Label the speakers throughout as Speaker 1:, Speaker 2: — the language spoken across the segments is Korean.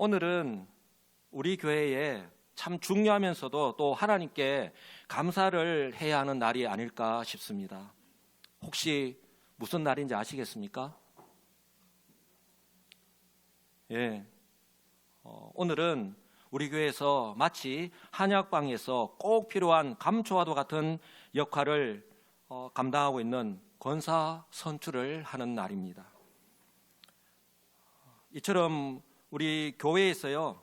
Speaker 1: 오늘은 우리 교회에 참 중요하면서도 또 하나님께 감사를 해야 하는 날이 아닐까 싶습니다. 혹시 무슨 날인지 아시겠습니까? 오늘은 우리 교회에서 마치 한약방에서 꼭 필요한 감초와도 같은 역할을 감당하고 있는 권사 선출을 하는 날입니다. 이처럼 우리 교회에서요,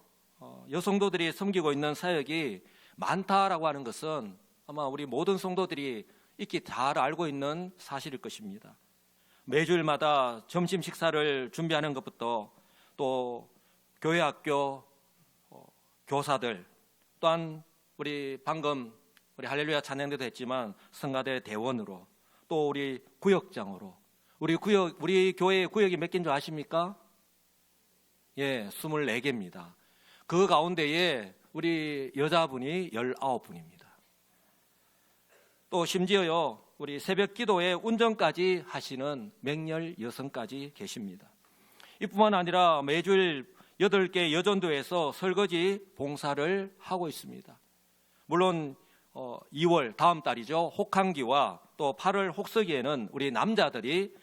Speaker 1: 여성도들이 섬기고 있는 사역이 많다라고 하는 것은 아마 우리 모든 성도들이 익히 잘 알고 있는 사실일 것입니다. 매주일마다 점심 식사를 준비하는 것부터 또 교회 학교 교사들, 또한 우리 방금 우리 할렐루야 찬양대도 했지만 성가대 대원으로, 또 우리 구역장으로, 우리 교회의 구역이 몇 개인 줄 아십니까? 24개입니다. 그 가운데에 우리 여자분이 19분입니다. 또 심지어요, 우리 새벽 기도에 운전까지 하시는 맹렬 여성까지 계십니다. 이뿐만 아니라 매주일 8개 여전도에서 설거지 봉사를 하고 있습니다. 물론 2월 다음 달이죠, 혹한기와 또 8월 혹서기에는 우리 남자들이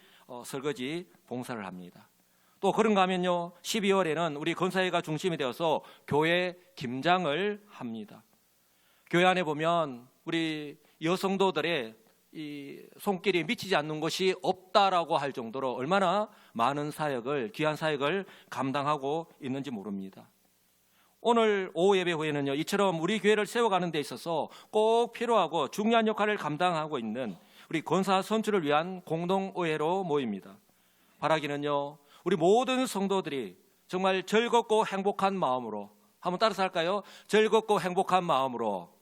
Speaker 1: 설거지 봉사를 합니다. 또 그런가 하면요, 12월에는 우리 권사회가 중심이 되어서 교회 김장을 합니다. 교회 안에 보면 우리 여성도들의 이 손길이 미치지 않는 곳이 없다라고 할 정도로 얼마나 많은 사역을, 귀한 사역을 감당하고 있는지 모릅니다. 오늘 오후 예배 후에는요, 이처럼 우리 교회를 세워가는 데 있어서 꼭 필요하고 중요한 역할을 감당하고 있는 우리 권사 선출을 위한 공동의회로 모입니다. 바라기는요, 우리 모든 성도들이 정말 즐겁고 행복한 마음으로, 한번 따라서 할까요? 즐겁고 행복한 마음으로.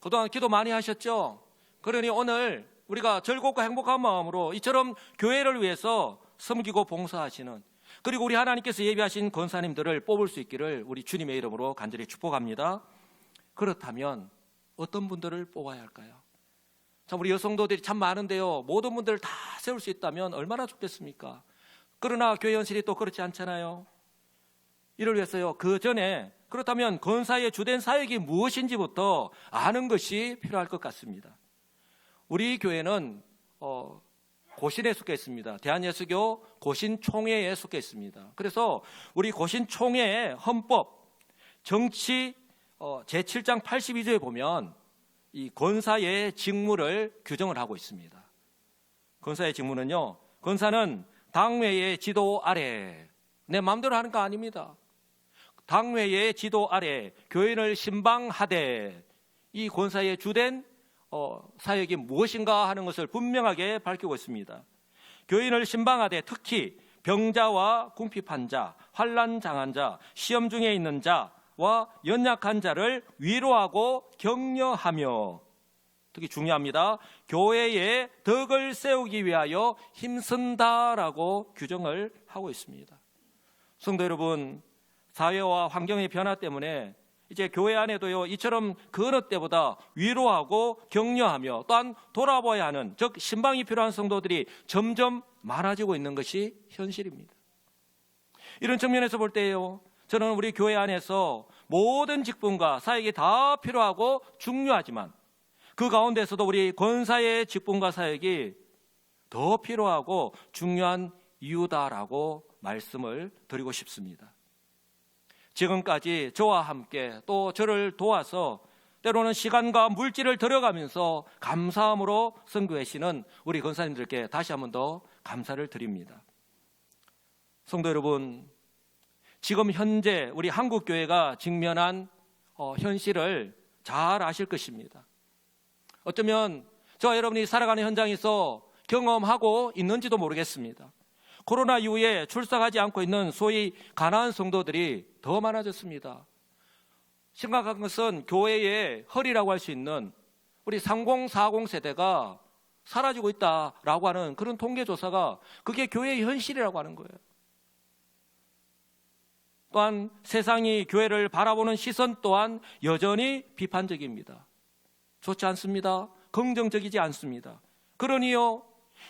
Speaker 1: 그동안 기도 많이 하셨죠? 그러니 오늘 우리가 즐겁고 행복한 마음으로 이처럼 교회를 위해서 섬기고 봉사하시는, 그리고 우리 하나님께서 예비하신 권사님들을 뽑을 수 있기를 우리 주님의 이름으로 간절히 축복합니다. 그렇다면 어떤 분들을 뽑아야 할까요? 참, 우리 여성도들이 참 많은데요, 모든 분들을 다 세울 수 있다면 얼마나 좋겠습니까? 그러나 교회 현실이 또 그렇지 않잖아요. 이를 위해서요, 그 전에 그렇다면 권사의 주된 사역이 무엇인지부터 아는 것이 필요할 것 같습니다. 우리 교회는 고신에 속해 있습니다. 대한예수교 고신총회에 속해 있습니다. 그래서 우리 고신총회의 헌법 정치 제7장 82조에 보면 이 권사의 직무를 규정을 하고 있습니다. 권사의 직무는요, 권사는 당회의 지도 아래, 내 마음대로 하는 거 아닙니다. 당회의 지도 아래 교인을 신방하되, 이 권사의 주된 사역이 무엇인가 하는 것을 분명하게 밝히고 있습니다. 교인을 신방하되 특히 병자와 궁핍한 자, 환난 당한 자, 시험 중에 있는 자와 연약한 자를 위로하고 격려하며, 특히 중요합니다, 교회의 덕을 세우기 위하여 힘쓴다라고 규정을 하고 있습니다. 성도 여러분, 사회와 환경의 변화 때문에 이제 교회 안에도요, 이처럼 그 어느 때보다 위로하고 격려하며 또한 돌아봐야 하는, 즉 신방이 필요한 성도들이 점점 많아지고 있는 것이 현실입니다. 이런 측면에서 볼 때요, 저는 우리 교회 안에서 모든 직분과 사역이 다 필요하고 중요하지만 그 가운데서도 우리 권사의 직분과 사역이 더 필요하고 중요한 이유다라고 말씀을 드리고 싶습니다. 지금까지 저와 함께 또 저를 도와서 때로는 시간과 물질을 들여가면서 감사함으로 선교하시는 우리 권사님들께 다시 한 번 더 감사를 드립니다. 성도 여러분, 지금 현재 우리 한국교회가 직면한 현실을 잘 아실 것입니다. 어쩌면 저와 여러분이 살아가는 현장에서 경험하고 있는지도 모르겠습니다. 코로나 이후에 출석하지 않고 있는 소위 가난한 성도들이 더 많아졌습니다. 심각한 것은 교회의 허리라고 할 수 있는 우리 3040 세대가 사라지고 있다라고 하는 그런 통계조사가, 그게 교회의 현실이라고 하는 거예요. 또한 세상이 교회를 바라보는 시선 또한 여전히 비판적입니다. 좋지 않습니다. 긍정적이지 않습니다. 그러니요,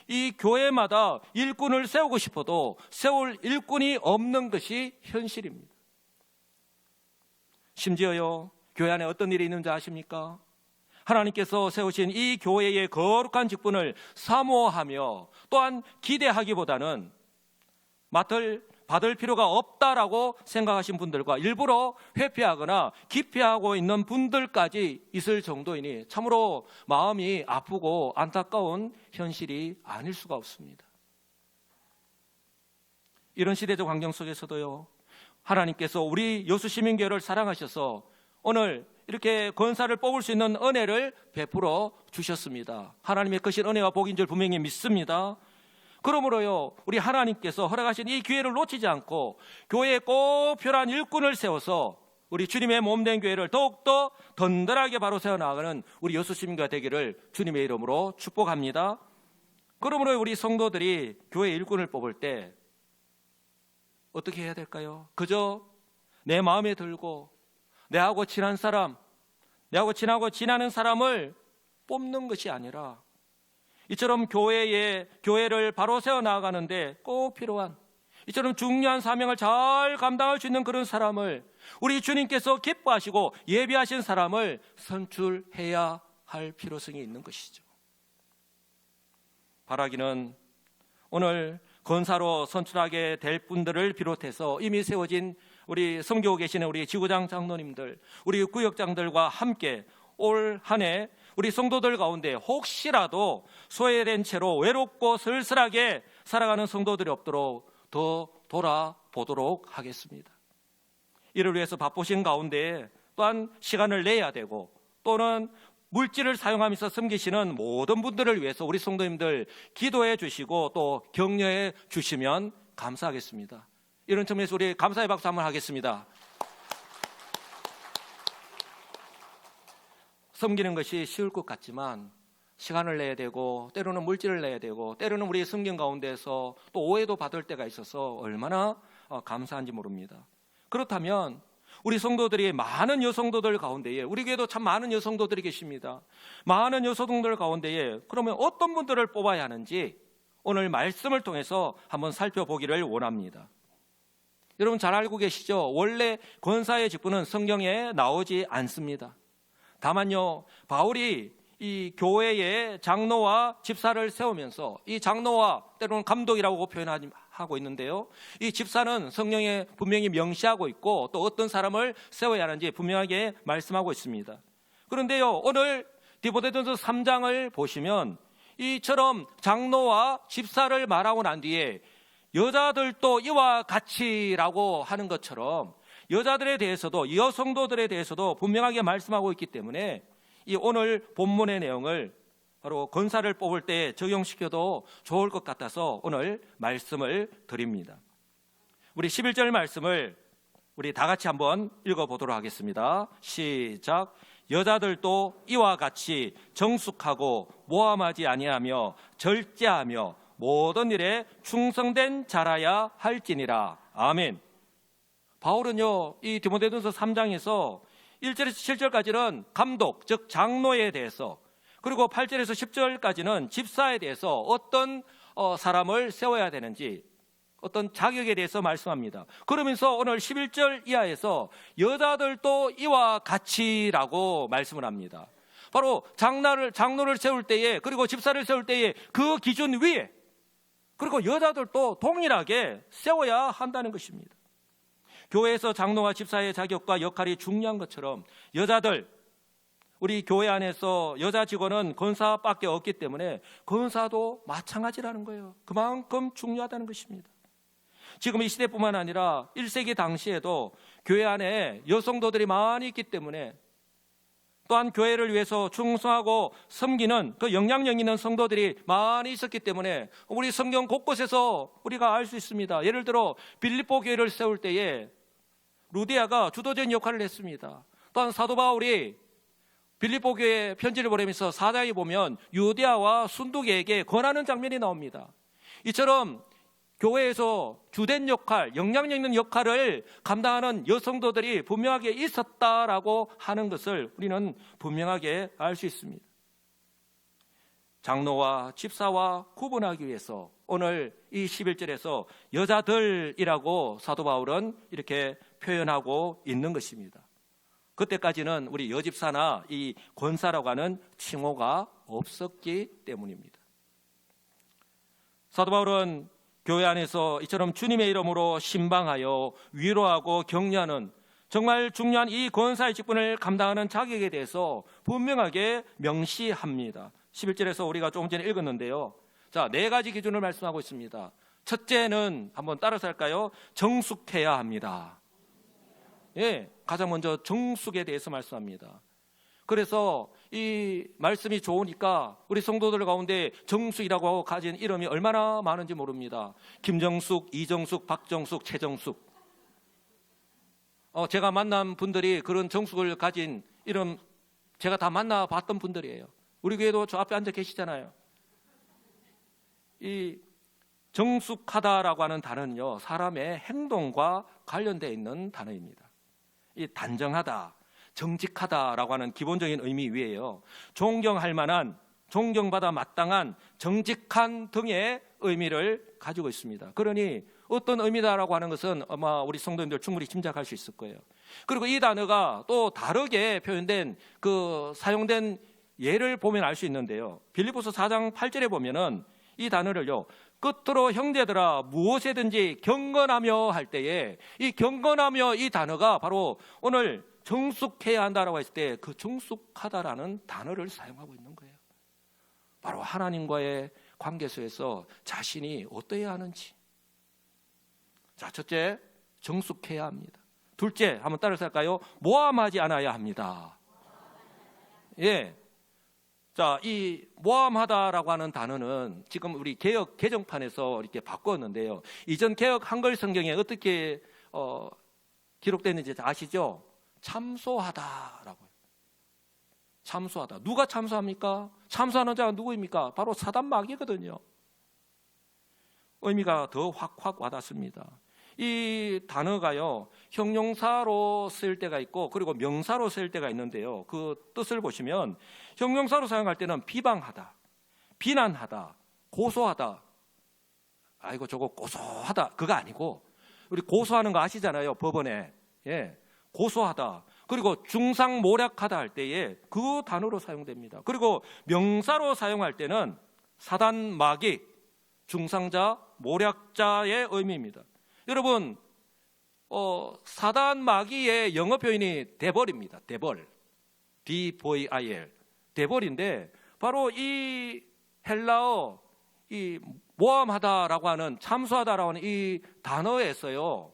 Speaker 1: 이 교회마다 일꾼을 세우고 싶어도 세울 일꾼이 없는 것이 현실입니다. 심지어요, 교회 안에 어떤 일이 있는지 아십니까? 하나님께서 세우신 이 교회의 거룩한 직분을 사모하며 또한 기대하기보다는 받을 필요가 없다라고 생각하신 분들과 일부러 회피하거나 기피하고 있는 분들까지 있을 정도이니 참으로 마음이 아프고 안타까운 현실이 아닐 수가 없습니다. 이런 시대적 환경 속에서도요, 하나님께서 우리 여수시민교회를 사랑하셔서 오늘 이렇게 권사를 뽑을 수 있는 은혜를 베풀어 주셨습니다. 하나님의 크신 은혜와 복인 줄 분명히 믿습니다. 그러므로요, 우리 하나님께서 허락하신 이 기회를 놓치지 않고 교회에 꼭 필요한 일꾼을 세워서 우리 주님의 몸된 교회를 더욱더 든든하게 바로 세워나가는 우리 여수시민교회가 되기를 주님의 이름으로 축복합니다. 그러므로 우리 성도들이 교회 일꾼을 뽑을 때 어떻게 해야 될까요? 그저 내 마음에 들고 내하고 친한 사람, 내하고 친하고 지나는 사람을 뽑는 것이 아니라 이처럼 교회를 바로 세워나가는데 꼭 필요한 이처럼 중요한 사명을 잘 감당할 수 있는 그런 사람을 우리 주님께서 기뻐하시고 예비하신 사람을 선출해야 할 필요성이 있는 것이죠. 바라기는 오늘 권사로 선출하게 될 분들을 비롯해서 이미 세워진 우리 섬기고 계시는 우리 지구장 장로님들, 우리 구역장들과 함께 올 한 해 우리 성도들 가운데 혹시라도 소외된 채로 외롭고 쓸쓸하게 살아가는 성도들이 없도록 더 돌아보도록 하겠습니다. 이를 위해서 바쁘신 가운데 또한 시간을 내야 되고 또는 물질을 사용하면서 섬기시는 모든 분들을 위해서 우리 성도님들 기도해 주시고 또 격려해 주시면 감사하겠습니다. 이런 점에서 우리 감사의 박수 한번 하겠습니다. 섬기는 것이 쉬울 것 같지만 시간을 내야 되고 때로는 물질을 내야 되고 때로는 우리 섬김 가운데서 또 오해도 받을 때가 있어서 얼마나 감사한지 모릅니다. 그렇다면 우리 성도들이 많은 여성도들 가운데에 우리 교회도 참 많은 여성도들이 계십니다. 많은 여성도들 가운데에 그러면 어떤 분들을 뽑아야 하는지 오늘 말씀을 통해서 한번 살펴보기를 원합니다. 여러분 잘 알고 계시죠? 원래 권사의 직분은 성경에 나오지 않습니다. 다만요, 바울이 이 교회의 장로와 집사를 세우면서 이 장로와 때로는 감독이라고 표현하고 있는데요, 이 집사는 성경에 분명히 명시하고 있고 또 어떤 사람을 세워야 하는지 분명하게 말씀하고 있습니다. 그런데요, 오늘 디모데전서 3장을 보시면 이처럼 장로와 집사를 말하고 난 뒤에 여자들도 이와 같이라고 하는 것처럼 여자들에 대해서도 여성도들에 대해서도 분명하게 말씀하고 있기 때문에 이 오늘 본문의 내용을 바로 권사를 뽑을 때 적용시켜도 좋을 것 같아서 오늘 말씀을 드립니다. 우리 11절 말씀을 우리 다 같이 한번 읽어보도록 하겠습니다. 시작. 여자들도 이와 같이 정숙하고 모함하지 아니하며 절제하며 모든 일에 충성된 자라야 할지니라. 아멘. 바울은요, 이 디모데전서 3장에서 1절에서 7절까지는 감독, 즉 장로에 대해서, 그리고 8절에서 10절까지는 집사에 대해서 어떤 사람을 세워야 되는지, 어떤 자격에 대해서 말씀합니다. 그러면서 오늘 11절 이하에서 여자들도 이와 같이라고 말씀을 합니다. 바로 장로를 세울 때에, 그리고 집사를 세울 때에 그 기준 위에, 그리고 여자들도 동일하게 세워야 한다는 것입니다. 교회에서 장로와 집사의 자격과 역할이 중요한 것처럼 여자들, 우리 교회 안에서 여자 직원은 권사밖에 없기 때문에 권사도 마찬가지라는 거예요. 그만큼 중요하다는 것입니다. 지금 이 시대뿐만 아니라 1세기 당시에도 교회 안에 여성도들이 많이 있기 때문에 또한 교회를 위해서 충성하고 섬기는 그 영향력 있는 성도들이 많이 있었기 때문에 우리 성경 곳곳에서 우리가 알 수 있습니다. 예를 들어 빌립보 교회를 세울 때에 루디아가 주도적인 역할을 했습니다. 또한 사도 바울이 빌립보 교회에 편지를 보내면서 4장에 보면 유대아와 순두계에게 권하는 장면이 나옵니다. 이처럼 교회에서 주된 역할, 영향력 있는 역할을 감당하는 여성도들이 분명하게 있었다라고 하는 것을 우리는 분명하게 알 수 있습니다. 장로와 집사와 구분하기 위해서 오늘 이 11절에서 여자들이라고 사도 바울은 이렇게 표현하고 있는 것입니다. 그때까지는 우리 여집사나 이 권사라고 하는 칭호가 없었기 때문입니다. 사도 바울은 교회 안에서 이처럼 주님의 이름으로 신방하여 위로하고 격려하는 정말 중요한 이 권사의 직분을 감당하는 자격에 대해서 분명하게 명시합니다. 11절에서 우리가 조금 전에 읽었는데요. 자, 4가지 기준을 말씀하고 있습니다. 첫째는 한번 따라서 할까요? 정숙해야 합니다. 예, 가장 먼저 정숙에 대해서 말씀합니다. 그래서 이 말씀이 좋으니까 우리 성도들 가운데 정숙이라고 가진 이름이 얼마나 많은지 모릅니다. 김정숙, 이정숙, 박정숙, 최정숙. 제가 만난 분들이 그런 정숙을 가진 이름 제가 다 만나봤던 분들이에요. 우리 교회도 저 앞에 앉아 계시잖아요. 이 정숙하다라고 하는 단어는요, 사람의 행동과 관련되어 있는 단어입니다. 이 단정하다, 정직하다라고 하는 기본적인 의미 위에요, 존경할 만한, 존경받아 마땅한, 정직한 등의 의미를 가지고 있습니다. 그러니 어떤 의미다라고 하는 것은 아마 우리 성도님들 충분히 짐작할 수 있을 거예요. 그리고 이 단어가 또 다르게 표현된 사용된 예를 보면 알 수 있는데요. 빌립보서 4장 8절에 보면은 이 단어를요, 끝으로 형제들아 무엇이든지 경건하며 할 때에 이 경건하며 이 단어가 바로 오늘 정숙해야 한다라고 했을 때 그 정숙하다라는 단어를 사용하고 있는 거예요. 바로 하나님과의 관계 속에서 자신이 어떠해야 하는지. 자, 첫째, 정숙해야 합니다. 둘째, 한번 따라서 할까요? 모함하지 않아야 합니다. 예. 자, 이 모함하다라고 하는 단어는 지금 우리 개역 개정판에서 이렇게 바꿨는데요. 이전 개역 한글 성경에 어떻게 기록됐는지 아시죠? 참소하다라고요. 참소하다. 누가 참소합니까? 참소하는 자가 누구입니까? 바로 사단 마귀거든요. 의미가 더 확 와닿습니다. 이 단어가요, 형용사로 쓰일 때가 있고 그리고 명사로 쓰일 때가 있는데요. 그 뜻을 보시면 형용사로 사용할 때는 비방하다, 비난하다, 고소하다. 아이고 저거 고소하다 그거 아니고, 우리 고소하는 거 아시잖아요, 법원에. 예, 고소하다. 그리고 중상모략하다 할 때에 그 단어로 사용됩니다. 그리고 명사로 사용할 때는 사단 마귀, 중상자, 모략자의 의미입니다. 여러분, 사단 마귀의 영어 표현이 데벌입니다. 데벌, D-V-I-L, 데벌인데 바로 이 헬라어 이 모함하다라고 하는, 참소하다라고 하는 이 단어에서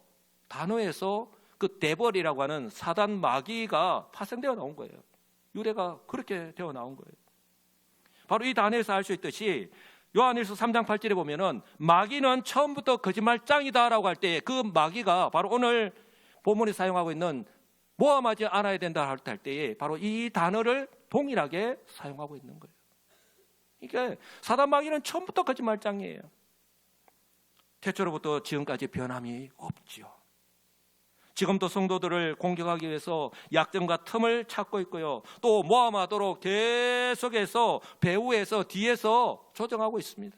Speaker 1: 그 데벌이라고 하는 사단 마귀가 파생되어 나온 거예요. 유래가 그렇게 되어 나온 거예요. 바로 이 단어에서 알 수 있듯이 요한일서 3장 8절에 보면은 마귀는 처음부터 거짓말장이다라고 할 때 그 마귀가 바로 오늘 본문이 사용하고 있는 모함하지 않아야 된다 할 때에 바로 이 단어를 동일하게 사용하고 있는 거예요. 그러니까 사단 마귀는 처음부터 거짓말장이에요. 태초로부터 지금까지 변함이 없죠. 지금도 성도들을 공격하기 위해서 약점과 틈을 찾고 있고요. 또 모함하도록 계속해서 배후에서 뒤에서 조정하고 있습니다.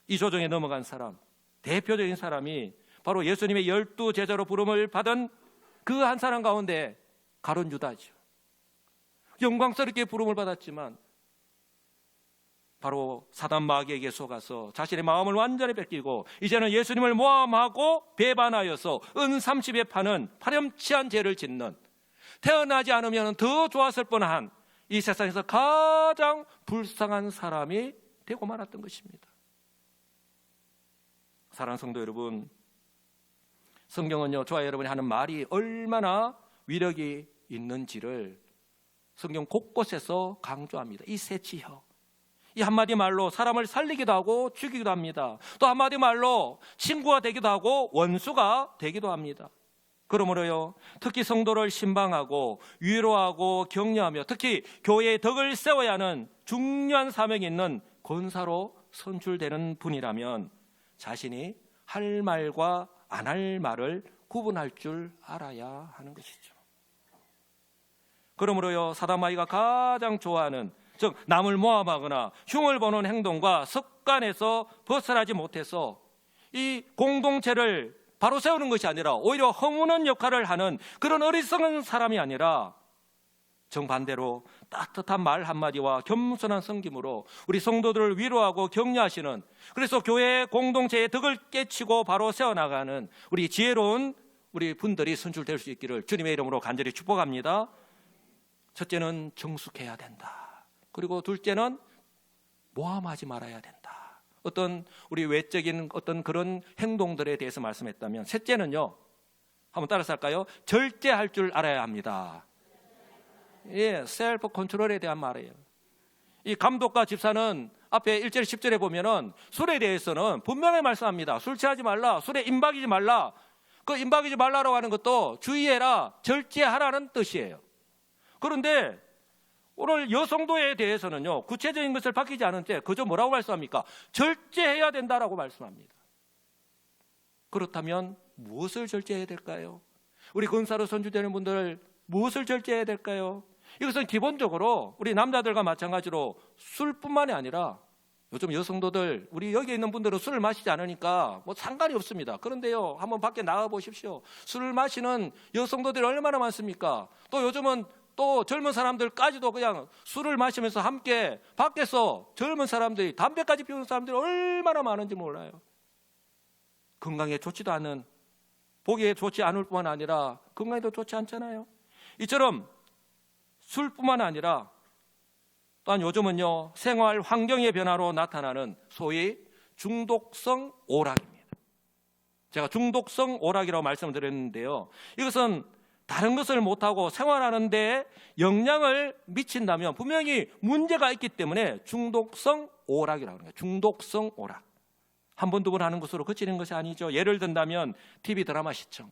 Speaker 1: 이 조정에 넘어간 사람, 대표적인 사람이 바로 예수님의 12 제자로 부름을 받은 그 한 사람 가운데 가룟 유다죠. 영광스럽게 부름을 받았지만 바로 사단 마귀에게 속아서 자신의 마음을 완전히 뺏기고 이제는 예수님을 모함하고 배반하여서 은 30에 파는 파렴치한 죄를 짓는, 태어나지 않으면 더 좋았을 뻔한 이 세상에서 가장 불쌍한 사람이 되고 말았던 것입니다. 사랑하는 성도 여러분, 성경은요, 저와 여러분이 하는 말이 얼마나 위력이 있는지를 성경 곳곳에서 강조합니다. 이 세치혀, 이 한마디 말로 사람을 살리기도 하고 죽이기도 합니다. 또 한마디 말로 친구가 되기도 하고 원수가 되기도 합니다. 그러므로요, 특히 성도를 신방하고 위로하고 격려하며 특히 교회의 덕을 세워야 하는 중요한 사명이 있는 권사로 선출되는 분이라면 자신이 할 말과 안 할 말을 구분할 줄 알아야 하는 것이죠. 그러므로요, 사단 마귀가 가장 좋아하는 즉 남을 모함하거나 흉을 보는 행동과 습관에서 벗어나지 못해서 이 공동체를 바로 세우는 것이 아니라 오히려 허무는 역할을 하는 그런 어리석은 사람이 아니라 정반대로 따뜻한 말 한마디와 겸손한 섬김으로 우리 성도들을 위로하고 격려하시는, 그래서 교회 공동체의 덕을 깨치고 바로 세워나가는 우리 지혜로운 우리 분들이 선출될 수 있기를 주님의 이름으로 간절히 축복합니다. 첫째는 정숙해야 된다. 그리고 둘째는 모함하지 말아야 된다. 어떤 우리 외적인 어떤 그런 행동들에 대해서 말씀했다면, 셋째는요, 한번 따라서 할까요? 절제할 줄 알아야 합니다. 예, 셀프 컨트롤에 대한 말이에요. 이 감독과 집사는 앞에 1절 10절에 보면은 술에 대해서는 분명히 말씀합니다. 술 취하지 말라, 술에 임박이지 말라. 그 임박이지 말라라고 하는 것도 주의해라, 절제하라는 뜻이에요. 그런데 오늘 여성도에 대해서는요, 구체적인 것을 밝히지 않은 채 그저 뭐라고 말씀합니까? 절제해야 된다라고 말씀합니다. 그렇다면 무엇을 절제해야 될까요? 우리 권사로 선주되는 분들 무엇을 절제해야 될까요? 이것은 기본적으로 우리 남자들과 마찬가지로 술뿐만이 아니라, 요즘 여성도들, 우리 여기 있는 분들은 술을 마시지 않으니까 뭐 상관이 없습니다. 그런데요, 한번 밖에 나가 보십시오. 술을 마시는 여성도들이 얼마나 많습니까? 또 요즘은 또 젊은 사람들까지도 그냥 술을 마시면서 함께 밖에서 젊은 사람들이 담배까지 피우는 사람들이 얼마나 많은지 몰라요. 건강에 좋지도 않은, 보기에 좋지 않을 뿐만 아니라 건강에도 좋지 않잖아요. 이처럼 술뿐만 아니라 또한 요즘은요, 생활 환경의 변화로 나타나는 소위 중독성 오락입니다. 제가 중독성 오락이라고 말씀을 드렸는데요, 이것은 다른 것을 못하고 생활하는 데 영향을 미친다면 분명히 문제가 있기 때문에 중독성 오락이라고 하는 거예요. 중독성 오락. 한 번, 두 번 하는 것으로 그치는 것이 아니죠. 예를 든다면 TV 드라마 시청.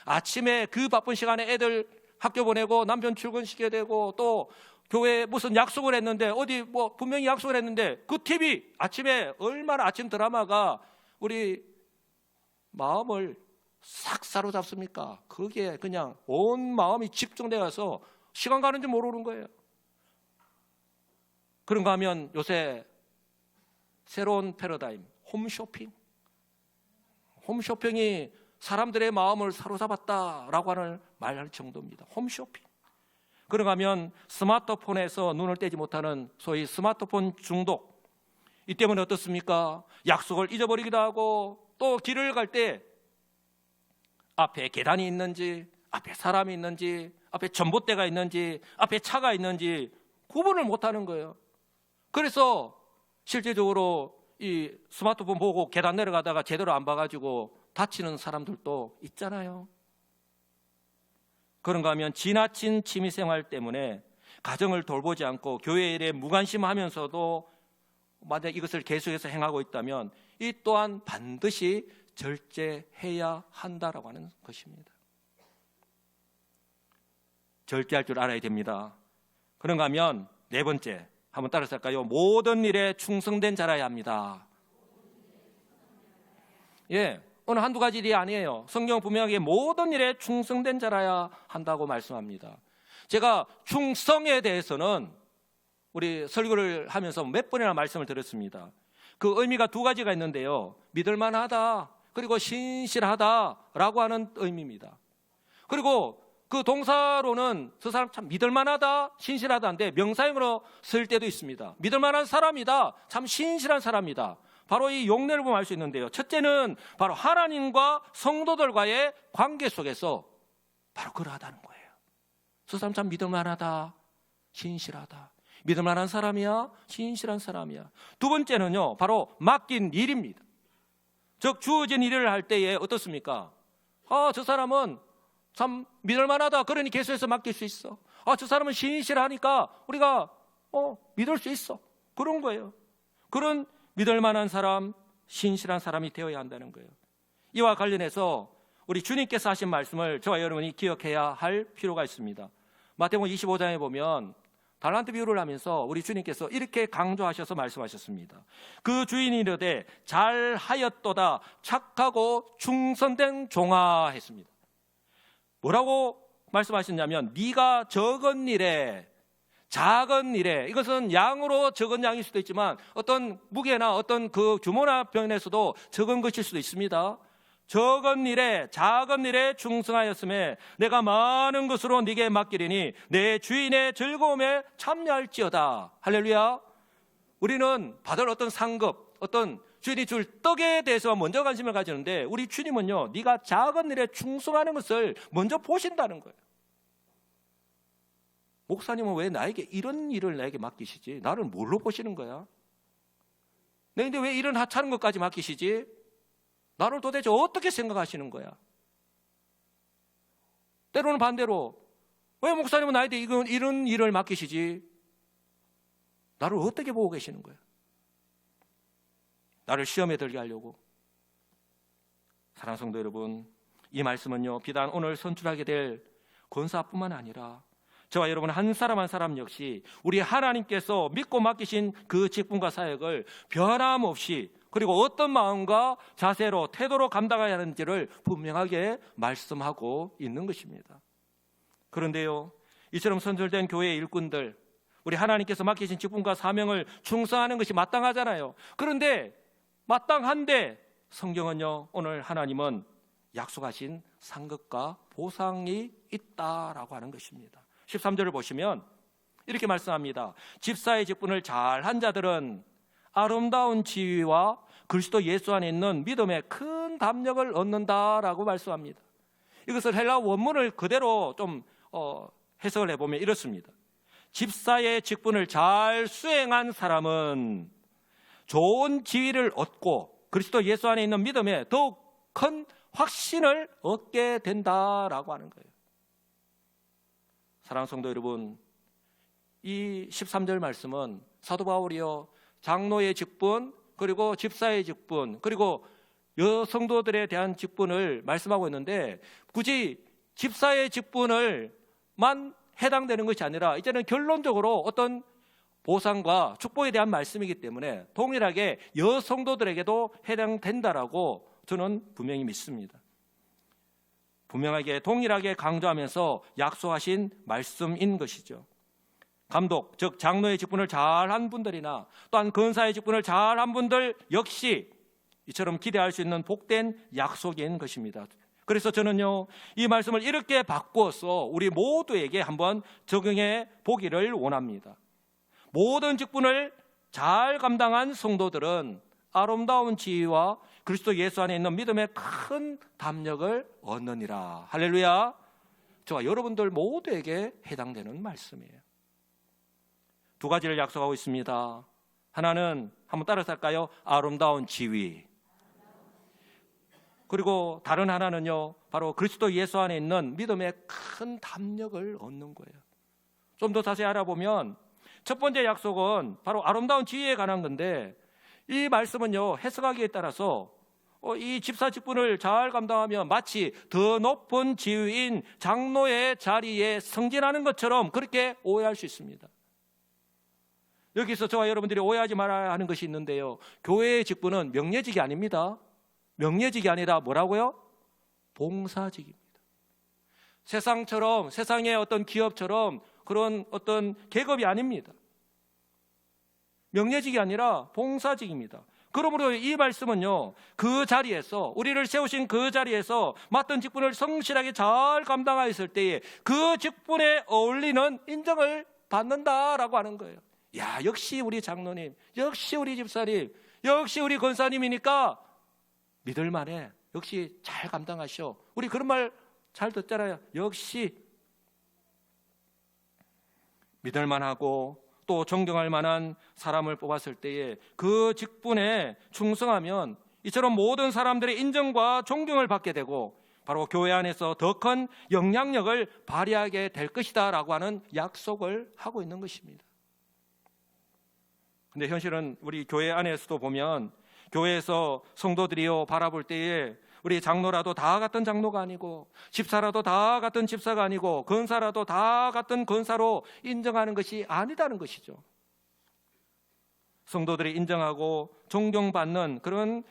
Speaker 1: 아침에 그 바쁜 시간에 애들 학교 보내고 남편 출근시켜야 되고, 또 교회에 무슨 약속을 했는데 어디 뭐 분명히 약속을 했는데 그 TV 아침에 얼마나 아침 드라마가 우리 마음을 싹 사로잡습니까? 그게 그냥 온 마음이 집중되어서 시간 가는 줄 모르는 거예요. 그런가 하면 요새 새로운 패러다임, 홈쇼핑. 홈쇼핑이 사람들의 마음을 사로잡았다라고 하는 말할 정도입니다. 홈쇼핑. 그런가 하면 스마트폰에서 눈을 떼지 못하는 소위 스마트폰 중독. 이 때문에 어떻습니까? 약속을 잊어버리기도 하고, 또 길을 갈 때 앞에 계단이 있는지, 앞에 사람이 있는지, 앞에 전봇대가 있는지, 앞에 차가 있는지 구분을 못하는 거예요. 그래서 실제적으로 이 스마트폰 보고 계단 내려가다가 제대로 안 봐가지고 다치는 사람들도 있잖아요. 그런가 하면 지나친 취미생활 때문에 가정을 돌보지 않고 교회 일에 무관심하면서도 만약 이것을 계속해서 행하고 있다면 이 또한 반드시 절제해야 한다라고 하는 것입니다. 절제할 줄 알아야 됩니다. 그런가 하면 네 번째, 한번 따라서 할까요? 모든 일에 충성된 자라야 합니다. 예, 어느 한두 가지 일이 아니에요. 성경은 분명하게 모든 일에 충성된 자라야 한다고 말씀합니다. 제가 충성에 대해서는 우리 설교를 하면서 몇 번이나 말씀을 드렸습니다. 그 의미가 두 가지가 있는데요, 믿을만하다, 그리고 신실하다라고 하는 의미입니다. 그리고 그 동사로는 저 사람 참 믿을만하다, 신실하다인데 명사형으로 쓸 때도 있습니다. 믿을만한 사람이다, 참 신실한 사람이다. 바로 이 용례를 보면 알 수 있는데요, 첫째는 바로 하나님과 성도들과의 관계 속에서 바로 그러하다는 거예요. 저 사람 참 믿을만하다, 신실하다. 믿을만한 사람이야, 신실한 사람이야. 두 번째는요, 바로 맡긴 일입니다. 즉 주어진 일을 할 때에 어떻습니까? 저 사람은 참 믿을만하다, 그러니 계속해서 맡길 수 있어. 저 사람은 신실하니까 우리가 믿을 수 있어. 그런 거예요. 그런 믿을만한 사람, 신실한 사람이 되어야 한다는 거예요. 이와 관련해서 우리 주님께서 하신 말씀을 저와 여러분이 기억해야 할 필요가 있습니다. 마태복음 25장에 보면 달란트 비유를 하면서 우리 주님께서 이렇게 강조하셔서 말씀하셨습니다. 그 주인이 이르되 잘하였도다, 착하고 충성된 종아 했습니다. 뭐라고 말씀하셨냐면, 네가 적은 일에 작은 일에, 이것은 양으로 적은 양일 수도 있지만 어떤 무게나 어떤 그 규모나 변에서도 적은 것일 수도 있습니다. 작은 일에 충성하였음에 내가 많은 것으로 네게 맡기리니 내 주인의 즐거움에 참여할지어다. 할렐루야. 우리는 받을 어떤 상급, 어떤 주인이 줄 떡에 대해서만 먼저 관심을 가지는데 우리 주님은요, 네가 작은 일에 충성하는 것을 먼저 보신다는 거예요. 목사님은 왜 나에게 이런 일을 나에게 맡기시지? 나를 뭘로 보시는 거야? 근데 왜 이런 하찮은 것까지 맡기시지? 나를 도대체 어떻게 생각하시는 거야? 때로는 반대로 왜 목사님은 나에게 이런 일을 맡기시지? 나를 어떻게 보고 계시는 거야? 나를 시험에 들게 하려고. 사랑하는 성도 여러분, 이 말씀은요, 비단 오늘 선출하게 될 권사뿐만 아니라 저와 여러분 한 사람 한 사람 역시 우리 하나님께서 믿고 맡기신 그 직분과 사역을 변함없이, 그리고 어떤 마음과 자세로 태도로 감당해야 하는지를 분명하게 말씀하고 있는 것입니다. 그런데요, 이처럼 선출된 교회의 일꾼들, 우리 하나님께서 맡기신 직분과 사명을 충성하는 것이 마땅하잖아요. 그런데 마땅한데 성경은요, 오늘 하나님은 약속하신 상급과 보상이 있다라고 하는 것입니다. 13절을 보시면 이렇게 말씀합니다. 집사의 직분을 잘한 자들은 아름다운 지위와 그리스도 예수 안에 있는 믿음의 큰 담력을 얻는다라고 말씀합니다. 이것을 헬라 원문을 그대로 좀 해석을 해보면 이렇습니다. 집사의 직분을 잘 수행한 사람은 좋은 지위를 얻고 그리스도 예수 안에 있는 믿음에 더욱 큰 확신을 얻게 된다라고 하는 거예요. 사랑하는 성도 여러분, 이 13절 말씀은 사도 바울이요, 장로의 직분, 그리고 집사의 직분, 그리고 여성도들에 대한 직분을 말씀하고 있는데, 굳이 집사의 직분을만 해당되는 것이 아니라 이제는 결론적으로 어떤 보상과 축복에 대한 말씀이기 때문에 동일하게 여성도들에게도 해당된다라고 저는 분명히 믿습니다. 분명하게 동일하게 강조하면서 약속하신 말씀인 것이죠. 감독, 즉 장로의 직분을 잘한 분들이나 또한 권사의 직분을 잘한 분들 역시 이처럼 기대할 수 있는 복된 약속인 것입니다. 그래서 저는요, 이 말씀을 이렇게 바꾸어서 우리 모두에게 한번 적용해 보기를 원합니다. 모든 직분을 잘 감당한 성도들은 아름다운 지위와 그리스도 예수 안에 있는 믿음의 큰 담력을 얻느니라. 할렐루야. 저와 여러분들 모두에게 해당되는 말씀이에요. 두 가지를 약속하고 있습니다. 하나는 한번 따라서 할까요? 아름다운 지위. 그리고 다른 하나는요, 바로 그리스도 예수 안에 있는 믿음의 큰 담력을 얻는 거예요. 좀 더 자세히 알아보면 첫 번째 약속은 바로 아름다운 지위에 관한 건데, 이 말씀은요, 해석하기에 따라서 이 집사 직분을 잘 감당하면 마치 더 높은 지위인 장로의 자리에 승진하는 것처럼 그렇게 오해할 수 있습니다. 여기서 저와 여러분들이 오해하지 말아야 하는 것이 있는데요, 교회의 직분은 명예직이 아닙니다. 명예직이 아니라 뭐라고요? 봉사직입니다. 세상처럼, 세상의 어떤 기업처럼 그런 어떤 계급이 아닙니다. 명예직이 아니라 봉사직입니다. 그러므로 이 말씀은요, 그 자리에서, 우리를 세우신 그 자리에서 맡은 직분을 성실하게 잘 감당하였을 때에 그 직분에 어울리는 인정을 받는다라고 하는 거예요. 야, 역시 우리 장로님, 역시 우리 집사님, 역시 우리 권사님이니까 믿을만해. 역시 잘 감당하셔. 우리 그런 말 잘 듣잖아요. 역시 믿을만하고 또 존경할 만한 사람을 뽑았을 때에 그 직분에 충성하면 이처럼 모든 사람들의 인정과 존경을 받게 되고 바로 교회 안에서 더 큰 영향력을 발휘하게 될 것이다 라고 하는 약속을 하고 있는 것입니다. 근데 현실은 우리 교회 안에서도 보면 교회에서 성도들이요 바라볼 때에 우리 장로라도 다 같은 장로가 아니고 집사라도 다 같은 집사가 아니고 권사라도 다 같은 권사로 인정하는 것이 아니다는 것이죠. 성도들이 인정하고 존경받는 그런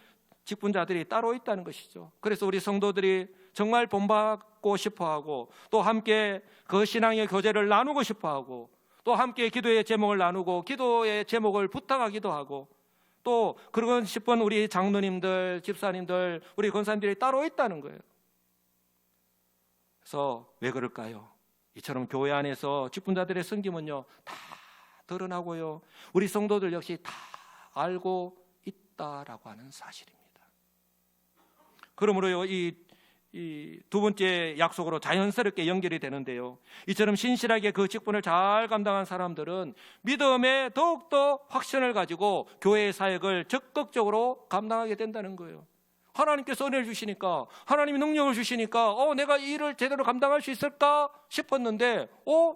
Speaker 1: 직분자들이 따로 있다는 것이죠. 그래서 우리 성도들이 정말 본받고 싶어하고 또 함께 그 신앙의 교제를 나누고 싶어하고 또 함께 기도의 제목을 나누고 기도의 제목을 부탁하기도 하고 또 그러고 싶은 우리 장로님들, 집사님들, 우리 권사님들이 따로 있다는 거예요. 그래서 왜 그럴까요? 이처럼 교회 안에서 직분자들의 섬김은요 다 드러나고요 우리 성도들 역시 다 알고 있다라고 하는 사실입니다. 그러므로요 이 두 번째 약속으로 자연스럽게 연결이 되는데요, 이처럼 신실하게 그 직분을 잘 감당한 사람들은 믿음에 더욱더 확신을 가지고 교회의 사역을 적극적으로 감당하게 된다는 거예요. 하나님께서 은혜를 주시니까, 하나님이 능력을 주시니까 내가 이 일을 제대로 감당할 수 있을까 싶었는데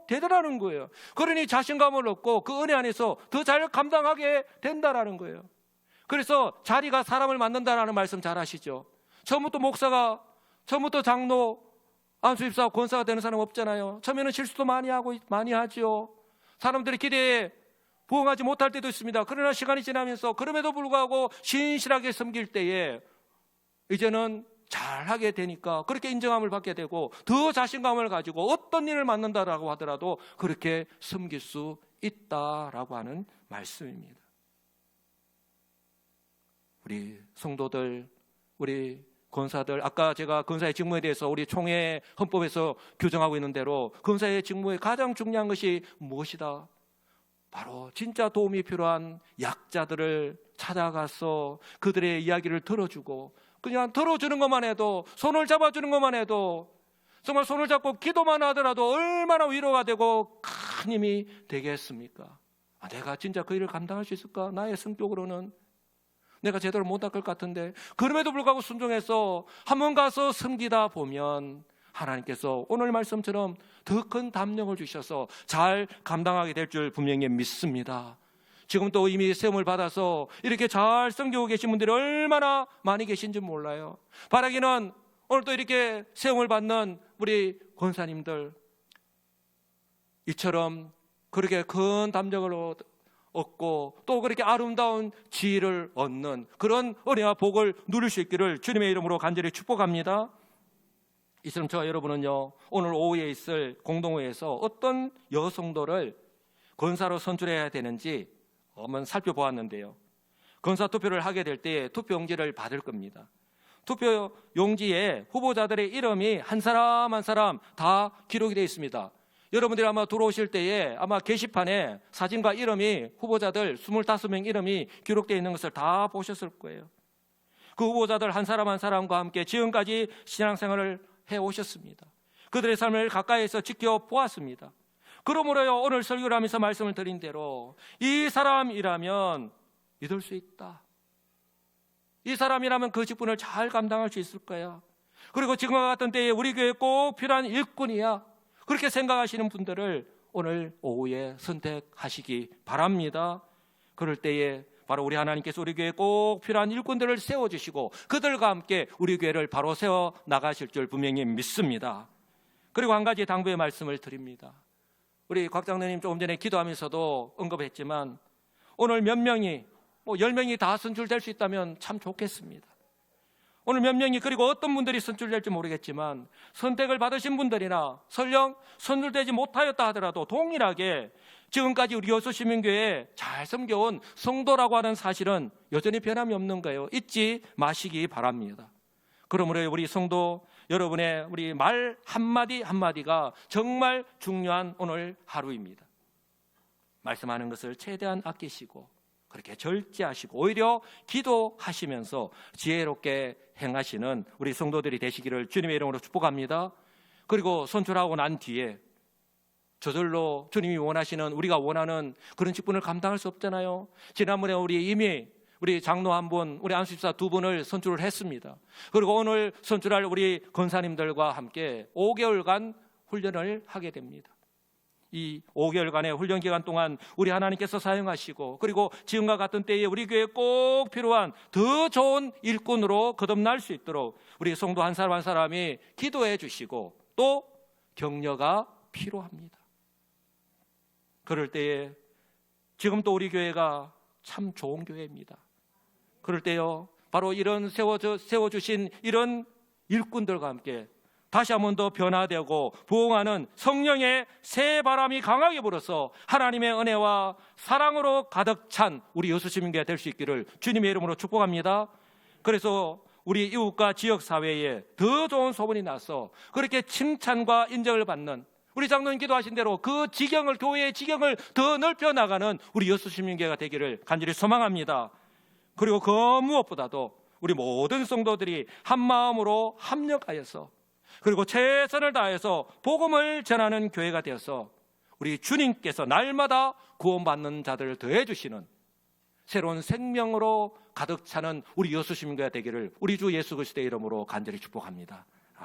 Speaker 1: 되더라는 거예요. 그러니 자신감을 얻고 그 은혜 안에서 더 잘 감당하게 된다라는 거예요. 그래서 자리가 사람을 만든다라는 말씀 잘 아시죠? 처음부터 목사가, 처음부터 장로, 안수집사, 권사가 되는 사람 없잖아요. 처음에는 실수도 많이 하죠. 사람들의 기대에 부응하지 못할 때도 있습니다. 그러나 시간이 지나면서 그럼에도 불구하고 신실하게 섬길 때에 이제는 잘하게 되니까 그렇게 인정함을 받게 되고 더 자신감을 가지고 어떤 일을 맡는다라고 하더라도 그렇게 섬길 수 있다라고 하는 말씀입니다. 우리 성도들, 우리 권사들, 아까 제가 권사의 직무에 대해서 우리 총회 헌법에서 규정하고 있는 대로 권사의 직무의 가장 중요한 것이 무엇이다? 바로 진짜 도움이 필요한 약자들을 찾아가서 그들의 이야기를 들어주고, 그냥 들어주는 것만 해도, 손을 잡아주는 것만 해도, 정말 손을 잡고 기도만 하더라도 얼마나 위로가 되고 큰 힘이 되겠습니까? 내가 진짜 그 일을 감당할 수 있을까? 나의 성격으로는 내가 제대로 못할 것 같은데, 그럼에도 불구하고 순종해서 한번 가서 섬기다 보면 하나님께서 오늘 말씀처럼 더 큰 담력을 주셔서 잘 감당하게 될 줄 분명히 믿습니다. 지금 또 이미 세움을 받아서 이렇게 잘 섬기고 계신 분들이 얼마나 많이 계신지 몰라요. 바라기는 오늘 또 이렇게 세움을 받는 우리 권사님들, 이처럼 그렇게 큰 담력을 얻고 또 그렇게 아름다운 지혜를 얻는 그런 은혜와 복을 누릴 수 있기를 주님의 이름으로 간절히 축복합니다. 이처럼 저와 여러분은요, 오늘 오후에 있을 공동회에서 어떤 여성도를 권사로 선출해야 되는지 한번 살펴보았는데요, 권사 투표를 하게 될 때 투표용지를 받을 겁니다. 투표용지에 후보자들의 이름이 한 사람 한 사람 다 기록이 되어 있습니다. 여러분들이 아마 들어오실 때에 아마 게시판에 사진과 이름이, 후보자들 25명 이름이 기록되어 있는 것을 다 보셨을 거예요. 그 후보자들 한 사람 한 사람과 함께 지금까지 신앙생활을 해오셨습니다. 그들의 삶을 가까이에서 지켜보았습니다. 그러므로요, 오늘 설교를 하면서 말씀을 드린 대로 이 사람이라면 믿을 수 있다, 이 사람이라면 그 직분을 잘 감당할 수 있을 거야, 그리고 지금과 같은 때에 우리 교회에 꼭 필요한 일꾼이야, 그렇게 생각하시는 분들을 오늘 오후에 선택하시기 바랍니다. 그럴 때에 바로 우리 하나님께서 우리 교회에 꼭 필요한 일꾼들을 세워주시고 그들과 함께 우리 교회를 바로 세워 나가실 줄 분명히 믿습니다. 그리고 한 가지 당부의 말씀을 드립니다. 우리 곽 장로님 조금 전에 기도하면서도 언급했지만 오늘 몇 명이, 10명이 다 선출될 수 있다면 참 좋겠습니다. 오늘 몇 명이, 그리고 어떤 분들이 선출될지 모르겠지만 선택을 받으신 분들이나 설령 선출되지 못하였다 하더라도 동일하게 지금까지 우리 여수시민교회에 잘 섬겨온 성도라고 하는 사실은 여전히 변함이 없는 거예요. 잊지 마시기 바랍니다. 그러므로 우리 성도 여러분의 우리 말 한마디 한마디가 정말 중요한 오늘 하루입니다. 말씀하는 것을 최대한 아끼시고 그렇게 절제하시고 오히려 기도하시면서 지혜롭게 행하시는 우리 성도들이 되시기를 주님의 이름으로 축복합니다. 그리고 선출하고 난 뒤에 저절로 주님이 원하시는, 우리가 원하는 그런 직분을 감당할 수 없잖아요. 지난번에 우리 장로 한 분, 우리 안수집사 2분을 선출을 했습니다. 그리고 오늘 선출할 우리 권사님들과 함께 5개월간 훈련을 하게 됩니다. 이 5개월간의 훈련 기간 동안 우리 하나님께서 사용하시고, 그리고 지금과 같은 때에 우리 교회에 꼭 필요한 더 좋은 일꾼으로 거듭날 수 있도록 우리 성도 한 사람 한 사람이 기도해 주시고 또 격려가 필요합니다. 그럴 때에 지금 또 우리 교회가 참 좋은 교회입니다. 그럴 때요, 바로 이런 세워주신 이런 일꾼들과 함께 다시 한 번 더 변화되고 부흥하는 성령의 새 바람이 강하게 불어서 하나님의 은혜와 사랑으로 가득 찬 우리 여수시민교회가 될 수 있기를 주님의 이름으로 축복합니다. 그래서 우리 이웃과 지역사회에 더 좋은 소문이 나서 그렇게 칭찬과 인정을 받는, 우리 장로님 기도하신 대로 그 지경을, 교회의 지경을 더 넓혀 나가는 우리 여수시민교회가 되기를 간절히 소망합니다. 그리고 그 무엇보다도 우리 모든 성도들이 한 마음으로 합력하여서 그리고 최선을 다해서 복음을 전하는 교회가 되어서 우리 주님께서 날마다 구원받는 자들을 더해 주시는 새로운 생명으로 가득 차는 우리 여수시민교회가 되기를 우리 주 예수 그리스도의 이름으로 간절히 축복합니다.